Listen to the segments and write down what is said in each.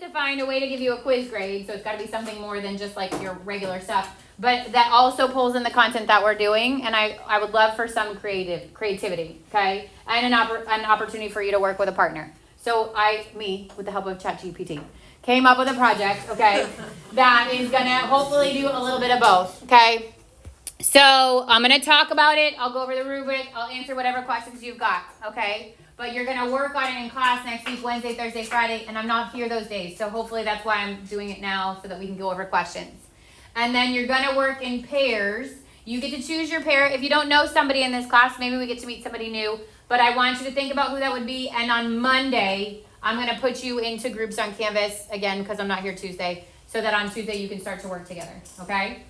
To find a way to give you a quiz grade, so it's got to be something more than just like your regular stuff, but that also pulls in the content that we're doing, and I would love for some creativity, okay, and an opportunity for you to work with a partner. So me, with the help of ChatGPT, came up with a project, okay, that is gonna hopefully do a little bit of both, okay. So I'm gonna talk about it. I'll go over the rubric. I'll answer whatever questions you've got, okay. But you're going to work on it in class next week, Wednesday, Thursday, Friday, and I'm not here those days. So hopefully that's why I'm doing it now, so that we can go over questions. And then you're going to work in pairs. You get to choose your pair. If you don't know somebody in this class, maybe we get to meet somebody new. But I want you to think about who that would be. And on Monday, I'm going to put you into groups on Canvas, again, because I'm not here Tuesday, so that on Tuesday you can start to work together, okay?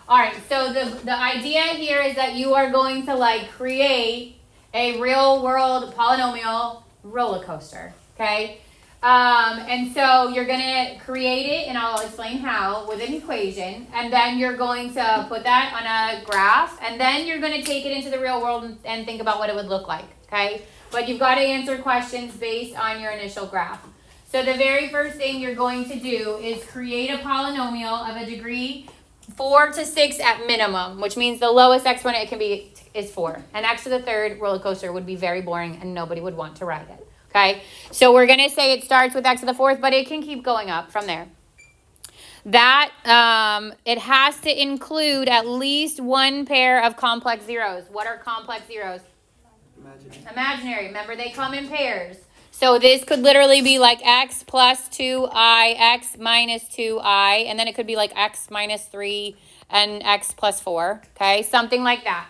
All right, so the idea here is that you are going to create a real world polynomial roller coaster, okay? And so you're gonna create it, and I'll explain how, with an equation, and then you're going to put that on a graph, and then you're gonna take it into the real world and think about what it would look like, okay? But you've got to answer questions based on your initial graph. So the very first thing you're going to do is create a polynomial of a degree 4 to 6 at minimum, which means the lowest exponent it can be is 4. And x to the third roller coaster would be very boring and nobody would want to ride it. Okay, so we're going to say it starts with x to the fourth, but it can keep going up from there. That it has to include at least one pair of complex zeros. What are complex zeros? Imaginary. Remember, they come in pairs. So this could literally be like x plus 2i, x minus 2i, and then it could be like x minus 3 and x plus 4, okay? Something like that.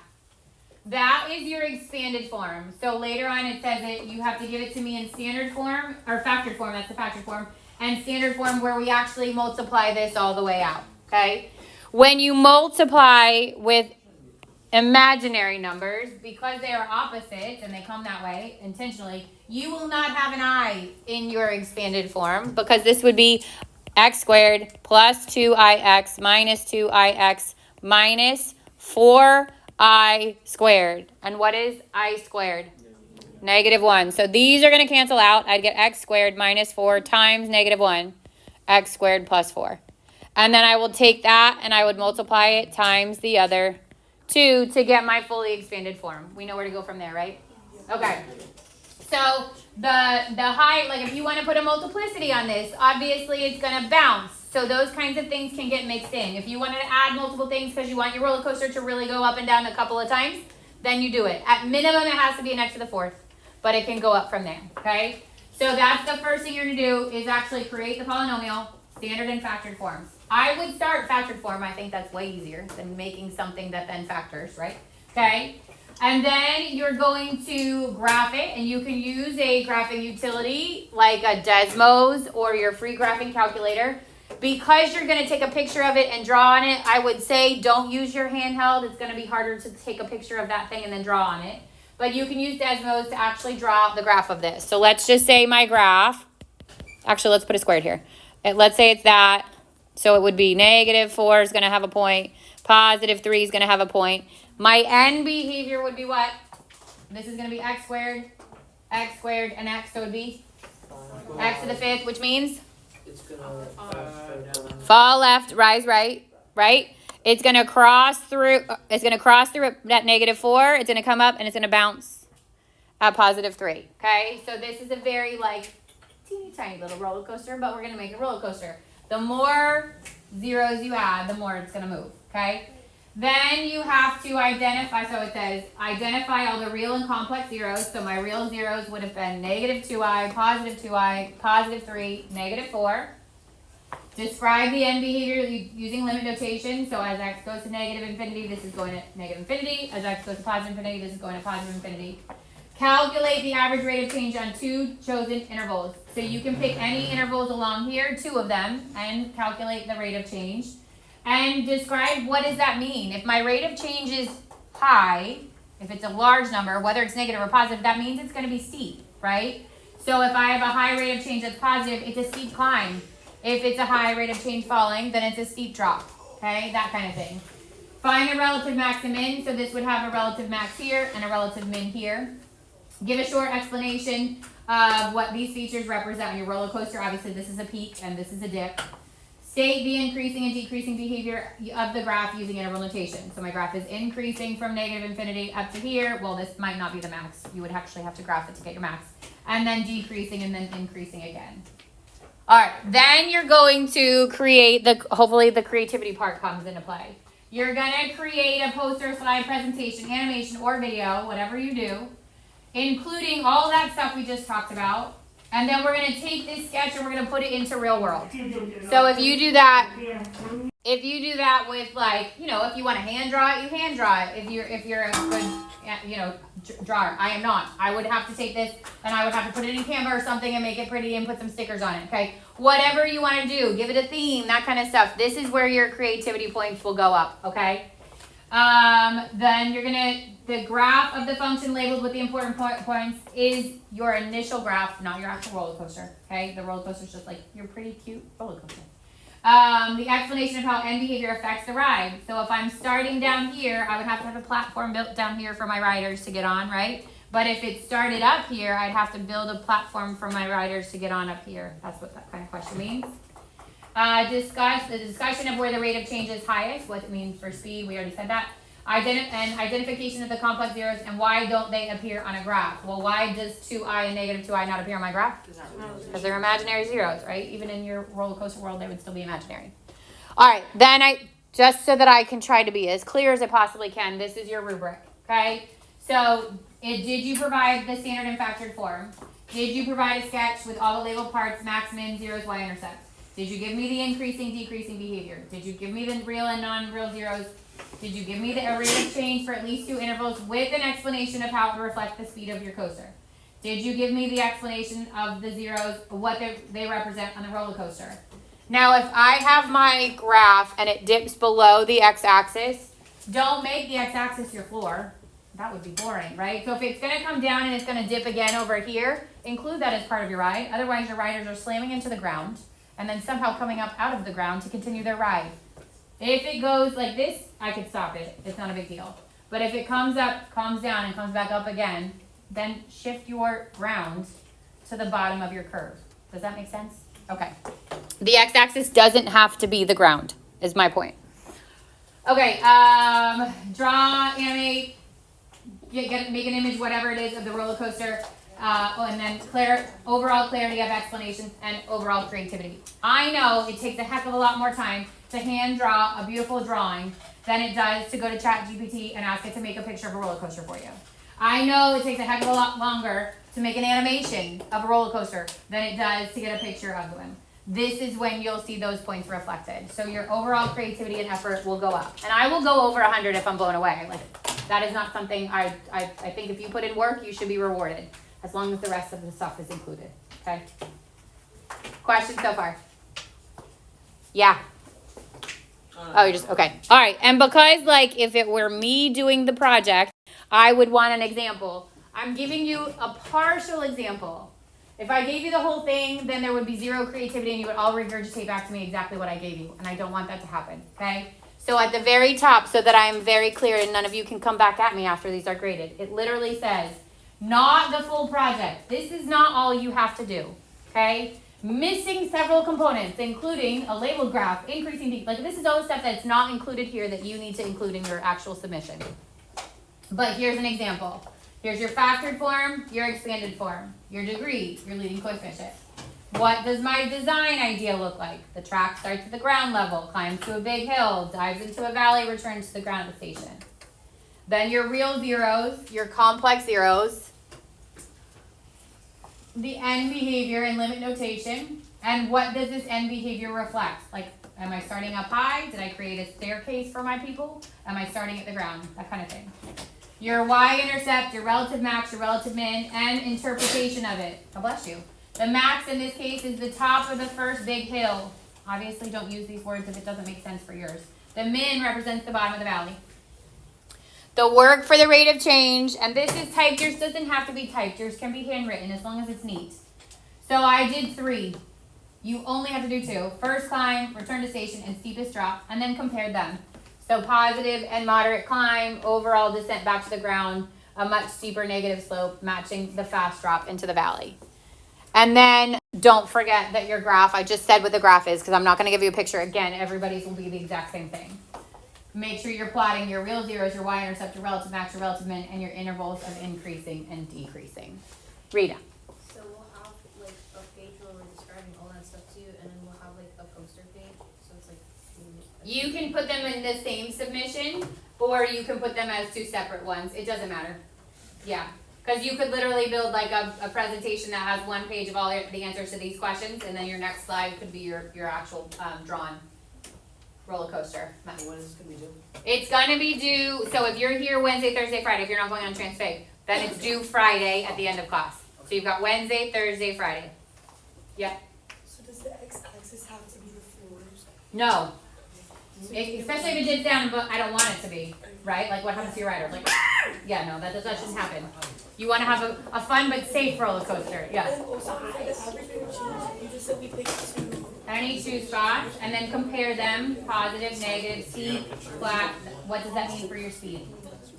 That is your expanded form. So later on it says that you have to give it to me in standard form, or factored form, that's the factored form, and standard form where we actually multiply this all the way out, okay? When you multiply with imaginary numbers, because they are opposites and they come that way intentionally, you will not have an I in your expanded form, because this would be x squared plus 2ix minus 2ix minus 4i squared. And what is I squared? -1. So these are going to cancel out. I'd get x squared minus 4 times -1, x squared plus 4. And then I will take that and I would multiply it times the other 2 to get my fully expanded form. We know where to go from there, right? Okay. So the height, like if you want to put a multiplicity on this, obviously it's going to bounce. So those kinds of things can get mixed in. If you wanted to add multiple things because you want your roller coaster to really go up and down a couple of times, then you do it. At minimum, it has to be an x to the fourth, but it can go up from there, okay? So that's the first thing you're going to do, is actually create the polynomial, standard and factored forms. I would start factored form. I think that's way easier than making something that then factors, right? Okay. And then you're going to graph it, and you can use a graphing utility like a Desmos or your free graphing calculator. Because you're going to take a picture of it and draw on it, I would say don't use your handheld. It's going to be harder to take a picture of that thing and then draw on it. But you can use Desmos to actually draw out the graph of this. So let's just say my graph, actually let's put a squared here. Let's say it's that. So it would be -4 is going to have a point. +3 is going to have a point. My end behavior would be what? This is going to be x squared, and x. So it would be x to the fifth, which means? It's going to fall left, rise right, right? It's going to cross through, at -4. It's going to come up and it's going to bounce at +3, okay? So this is a very teeny tiny little roller coaster, but we're going to make it a roller coaster. The more zeros you add, the more it's going to move, okay? Then you have to identify, so it says, identify all the real and complex zeros. So my real zeros would have been -2i, +2i, +3, -4. Describe the end behavior using limit notation. So as x goes to -infinity, this is going to -infinity. As x goes to +infinity, this is going to +infinity. Calculate the average rate of change on 2 chosen intervals. So you can pick any intervals along here, 2 of them, and calculate the rate of change. And describe, what does that mean? If my rate of change is high, if it's a large number, whether it's negative or positive, that means it's going to be steep, right? So if I have a high rate of change that's positive, it's a steep climb. If it's a high rate of change falling, then it's a steep drop, okay? That kind of thing. Find a relative max and min. So this would have a relative max here and a relative min here. Give a short explanation of what these features represent on your roller coaster. Obviously, this is a peak and this is a dip. State the increasing and decreasing behavior of the graph using interval notation. So my graph is increasing from negative infinity up to here. Well, this might not be the max. You would actually have to graph it to get your max. And then decreasing and then increasing again. All right, then you're going to create hopefully the creativity part comes into play. You're gonna create a poster, slide, presentation, animation, or video, whatever you do, including all that stuff we just talked about. And then we're gonna take this sketch and we're gonna put it into real world. So if you do that with, like, you know, if you want to hand draw it, you hand draw it. If you're a good, you know, drawer. I am not. I would have to take this and I would have to put it in Canva or something and make it pretty and put some stickers on it. Okay, whatever you want to do, give it a theme, that kind of stuff. This is where your creativity points will go up. Okay. Then the graph of the function labeled with the important points is your initial graph, not your actual roller coaster. Okay, the roller coaster is just like your pretty cute roller coaster. The explanation of how end behavior affects the ride. So if I'm starting down here, I would have to have a platform built down here for my riders to get on, right? But if it started up here, I'd have to build a platform for my riders to get on up here. That's what that kind of question means. Discuss the discussion of where the rate of change is highest, what it means for speed, we already said that. Identification of the complex zeros and why don't they appear on a graph? Well, why does 2i and negative 2i not appear on my graph? Because they're imaginary zeros, right? Even in your roller coaster world, they would still be imaginary. All right, then just so that I can try to be as clear as I possibly can, this is your rubric, okay? So, did you provide the standard and factored form? Did you provide a sketch with all the labeled parts, max, min, zeros, y-intercepts? Did you give me the increasing, decreasing behavior? Did you give me the real and non-real zeros? Did you give me the rate of change for at least 2 intervals with an explanation of how it reflects the speed of your coaster? Did you give me the explanation of the zeros, what they represent on the roller coaster? Now, if I have my graph and it dips below the x-axis, don't make the x-axis your floor. That would be boring, right? So if it's going to come down and it's going to dip again over here, include that as part of your ride. Otherwise, your riders are slamming into the ground and then somehow coming up out of the ground to continue their ride. If it goes like this, I could stop it. It's not a big deal. But if it comes up, comes down, and comes back up again, then shift your ground to the bottom of your curve. Does that make sense? Okay. The x-axis doesn't have to be the ground, is my point. Okay, draw, animate, make an image, whatever it is, of the roller coaster. And then overall clarity of explanations and overall creativity. I know it takes a heck of a lot more time to hand draw a beautiful drawing than it does to go to ChatGPT and ask it to make a picture of a roller coaster for you. I know it takes a heck of a lot longer to make an animation of a roller coaster than it does to get a picture of one. This is when you'll see those points reflected. So your overall creativity and effort will go up. And I will go over 100 if I'm blown away. Like, that is not something I think if you put in work, you should be rewarded, as long as the rest of the stuff is included. Okay? Questions so far? Yeah. Oh, you're just, okay. All right. And because, like, if it were me doing the project, I would want an example. I'm giving you a partial example. If I gave you the whole thing, then there would be zero creativity and you would all regurgitate back to me exactly what I gave you. And I don't want that to happen. Okay? So at the very top, so that I am very clear and none of you can come back at me after these are graded, it literally says, not the full project. This is not all you have to do. Okay? Missing several components, including a labeled graph, increasing, like this is all the stuff that's not included here that you need to include in your actual submission. But here's an example. Here's your factored form, your expanded form, your degree, your leading coefficient. What does my design idea look like? The track starts at the ground level, climbs to a big hill, dives into a valley, returns to the ground at the station. Then your real zeros, your complex zeros, the end behavior and limit notation, and what does this end behavior reflect? Like, am I starting up high? Did I create a staircase for my people? Am I starting at the ground? That kind of thing. Your y-intercept, your relative max, your relative min, and interpretation of it. God bless you. The max in this case is the top of the first big hill. Obviously, don't use these words if it doesn't make sense for yours. The min represents the bottom of the valley. The work for the rate of change, and this is typed, yours doesn't have to be typed, yours can be handwritten as long as it's neat. So I did 3. You only have to do 2. First climb, return to station, and steepest drop, and then compared them. So positive and moderate climb, overall descent back to the ground, a much steeper negative slope matching the fast drop into the valley. And then don't forget that your graph, I just said what the graph is because I'm not going to give you a picture. Again, everybody's will be the exact same thing. Make sure you're plotting your real zeros, your y-intercept, your relative max, your relative min, and your intervals of increasing and decreasing. Rita. So we'll have like a page where we're describing all that stuff to you, and then we'll have like a poster page. So it's like You can put them in the same submission, or you can put them as two separate ones. It doesn't matter. Yeah. Because you could literally build like a presentation that has one page of all the answers to these questions, and then your next slide could be your actual drawn roller coaster. When is this gonna be due? It's gonna be due, so if you're here Wednesday, Thursday, Friday, if you're not going on Transfig, then it's due Friday at the end of class. So you've got Wednesday, Thursday, Friday. Yeah. So does the x-axis have to be the floors? No. Especially if it dips down, but I don't want it to be, right? Like what happens to your rider? Like, yeah, no, that shouldn't happen. You want to have a fun but safe roller coaster. Yeah. And also for the average change, you just said we picked two. Any two spots, and then compare them, positive, negative, steep, flat. What does that mean for your speed?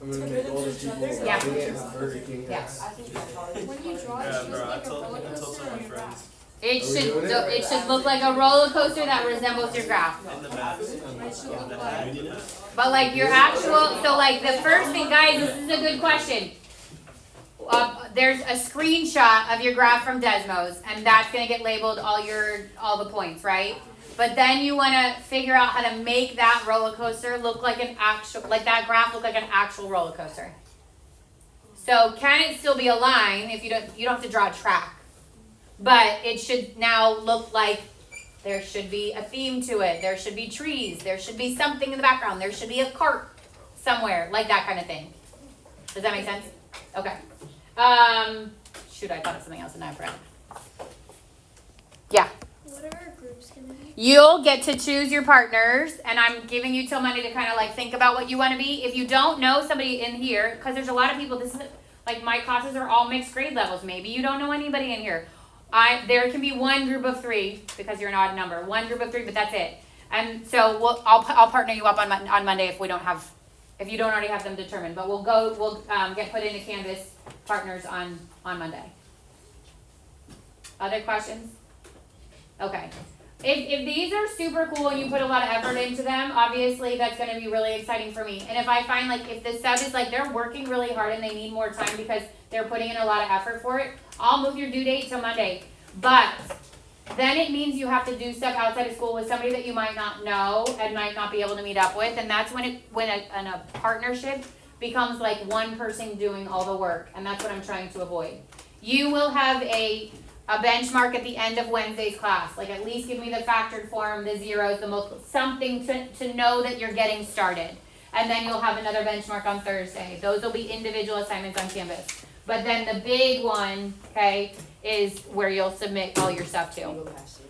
Compare them to each other? Yeah. Yeah. when you draw it, should like a roller coaster on your graph. It should look like a roller coaster that resembles your graph. It should look like. But like your actual, so like the first thing, guys, this is a good question. There's a screenshot of your graph from Desmos, and that's gonna get labeled all the points, right? But then you wanna figure out how to make that roller coaster look like that graph look like an actual roller coaster. So can it still be a line if you don't have to draw a track? But it should now look like there should be a theme to it. There should be trees. There should be something in the background. There should be a cart somewhere, like that kind of thing. Does that make sense? Okay. Shoot, I thought of something else and I forgot. Yeah. What are our groups gonna be? You'll get to choose your partners, and I'm giving you till Monday to kind of like think about what you want to be. If you don't know somebody in here, because there's a lot of people, this is like my classes are all mixed grade levels. Maybe you don't know anybody in here. There can be one group of three because you're an odd number. One group of three, but that's it. And so I'll partner you up on Monday if you don't already have them determined. But we'll get put into Canvas partners on Monday. Other questions? Okay. If these are super cool and you put a lot of effort into them, obviously that's going to be really exciting for me. And if I find like if the sub is like they're working really hard and they need more time because they're putting in a lot of effort for it, I'll move your due date till Monday. But then it means you have to do stuff outside of school with somebody that you might not know and might not be able to meet up with. And that's when a partnership becomes like one person doing all the work. And that's what I'm trying to avoid. You will have a benchmark at the end of Wednesday's class. Like at least give me the factored form, the zeros, the multiple, something to know that you're getting started. And then you'll have another benchmark on Thursday. Those will be individual assignments on Canvas. But then the big one, okay, is where you'll submit all your stuff Can you to. go past 6?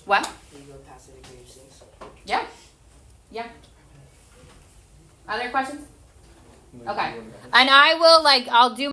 What? Can you go past it at grade 6? Yeah. Yeah. Other questions? Okay. And I'll do